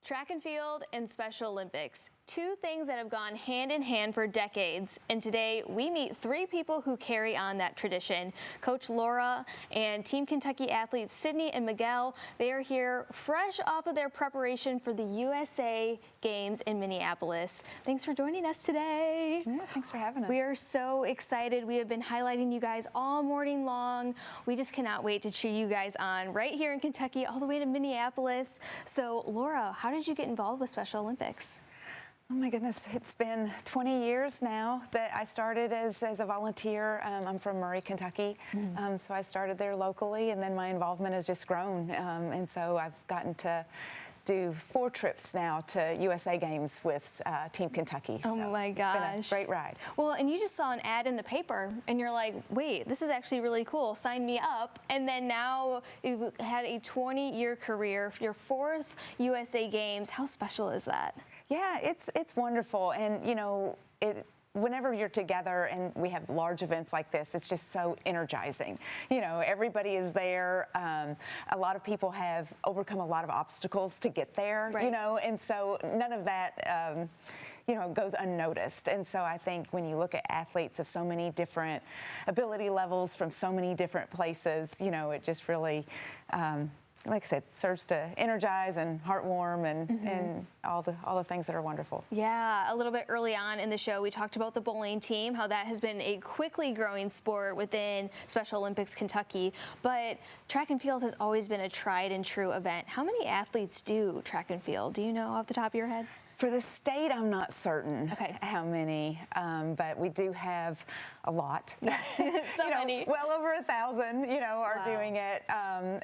Track and field and Special Olympics, two things that have gone hand in hand for decades. And today we meet three people who carry on that tradition. Coach Laura and Team Kentucky athletes Sydney and Miguel, they are here fresh off of their preparation for the USA Games in Minneapolis. Thanks for joining us today. Yeah, thanks for having us. We are so excited. We have been highlighting you guys all morning long. We just cannot wait to cheer you guys on right here in Kentucky all the way to Minneapolis. So Laura, how did you get involved with Special Olympics? Oh my goodness, it's been 20 years now that I started as a volunteer. I'm from Murray, Kentucky, so I started there locally, and then my involvement has just grown. And so I've gotten to do 4 trips now to USA Games with Team Kentucky. Oh my gosh. It's been a great ride. Well, and you just saw an ad in the paper and you're like, wait, this is actually really cool. Sign me up. And then now you've had a 20-year career, your 4th USA Games. How special is that? Yeah, it's wonderful. And, you know, whenever you're together and we have large events like this, it's just so energizing. You know, everybody is there. A lot of people have overcome a lot of obstacles to get there, right. You know, and so none of that, you know, goes unnoticed. And so I think when you look at athletes of so many different ability levels from so many different places, you know, it just really, like I said, serves to energize and heartwarm and all the things that are wonderful. Yeah, a little bit early on in the show, we talked about the bowling team, how that has been a quickly growing sport within Special Olympics Kentucky. But track and field has always been a tried and true event. How many athletes do track and field? Do you know off the top of your head? For the state, I'm not certain how many, but we do have a lot. So many. Well over 1,000, you know, are doing it,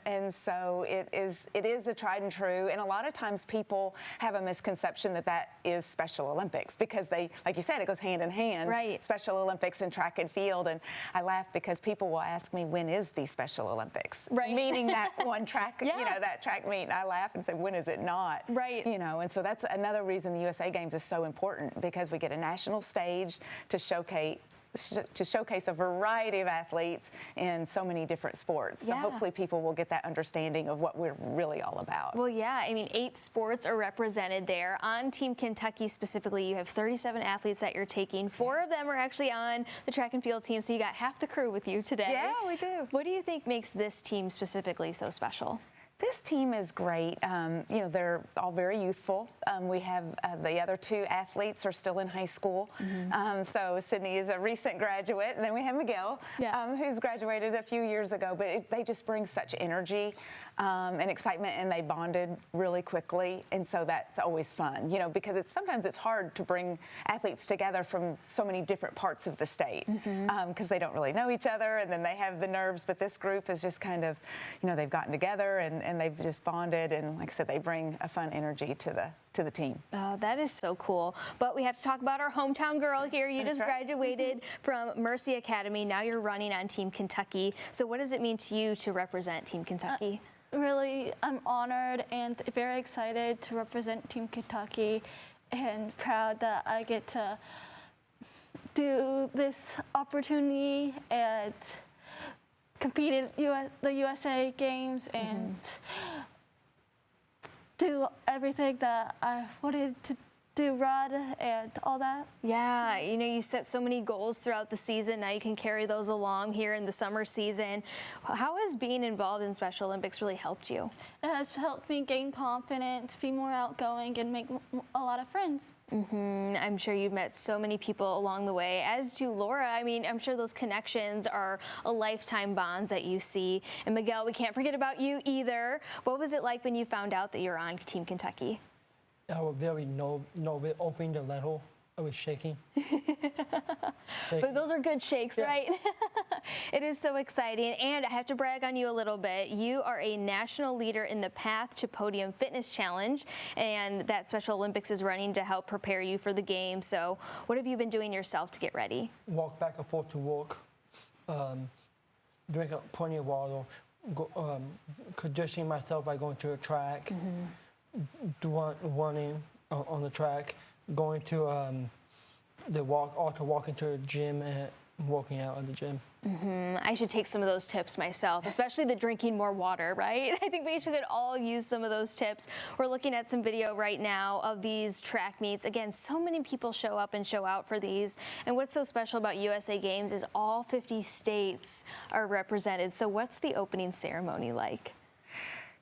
and so it is a tried and true. And a lot of times people have a misconception that that is Special Olympics because they, like you said, it goes hand in hand. Right. Special Olympics and track and field, and I laugh because people will ask me, when is the Special Olympics? Right. Meaning that one track, you know, that track meet. And I laugh and say, when is it not? Right. You know, and so that's another reason the USA Games is so important, because we get a national stage to showcase a variety of athletes in so many different sports. So hopefully people will get that understanding of what we're really all about. Well, yeah, I mean, 8 sports are represented there. On Team Kentucky specifically, you have 37 athletes that you're taking. 4 of them are actually on the track and field team, so you got half the crew with you today. Yeah, we do. What do you think makes this team specifically so special? This team is great. You know, they're all very youthful. We have the other 2 athletes are still in high school. So Sydney is a recent graduate, and then we have Miguel, who's graduated a few years ago. But they just bring such energy and excitement, and they bonded really quickly, and so that's always fun. You know, because sometimes it's hard to bring athletes together from so many different parts of the state because they don't really know each other, and then they have the nerves. But this group is just kind of, you know, they've gotten together and they've just bonded, and like I said, they bring a fun energy to the team. Oh, that is so cool. But we have to talk about our hometown girl here. You just graduated from Mercy Academy. Now you're running on Team Kentucky. So what does it mean to you to represent Team Kentucky? Really, I'm honored and very excited to represent Team Kentucky, and proud that I get to do this opportunity and compete in the USA Games and do everything that I wanted to do, run and all that. Yeah, you know, you set so many goals throughout the season. Now you can carry those along here in the summer season. How has being involved in Special Olympics really helped you? It has helped me gain confidence, be more outgoing, and make a lot of friends. I'm sure you've met so many people along the way, as do Laura. I mean, I'm sure those connections are a lifetime bonds that you see. And Miguel, we can't forget about you either. What was it like when you found out that you're on Team Kentucky? I was very nervous, opening the letter. I was shaking. But those are good shakes, right? It is so exciting. And I have to brag on you a little bit. You are a national leader in the Path to Podium Fitness Challenge, and that Special Olympics is running to help prepare you for the game. So what have you been doing yourself to get ready? Walk back and forth to work, drink plenty of water, conditioning myself by going to a track, running on the track, going to the walk, also walking to the gym working out in the gym. I should take some of those tips myself, especially the drinking more water, right? I think we should all use some of those tips. We're looking at some video right now of these track meets. Again, so many people show up and show out for these. And what's so special about USA Games is all 50 states are represented. So what's the opening ceremony like?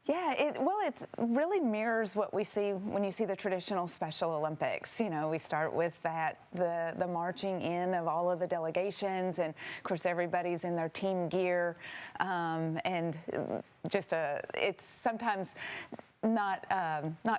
Yeah, it really mirrors what we see when you see the traditional Special Olympics. You know, we start with that, the marching in of all of the delegations, and of course everybody's in their team gear, and just it's sometimes not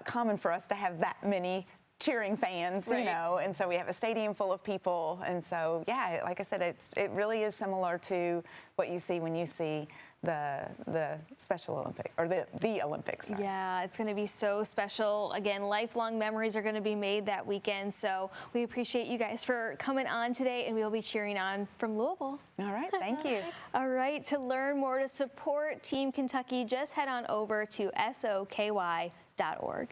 common for us to have that many cheering fans, right. You know, and so we have a stadium full of people, and so yeah, like I said, it really is similar to what you see when you see the Special Olympics, or the Olympics. Sorry. Yeah, it's going to be so special. Again, lifelong memories are going to be made that weekend. So we appreciate you guys for coming on today, and we'll be cheering on from Louisville. All right, thank you. All right, to learn more to support Team Kentucky, just head on over to soky.org.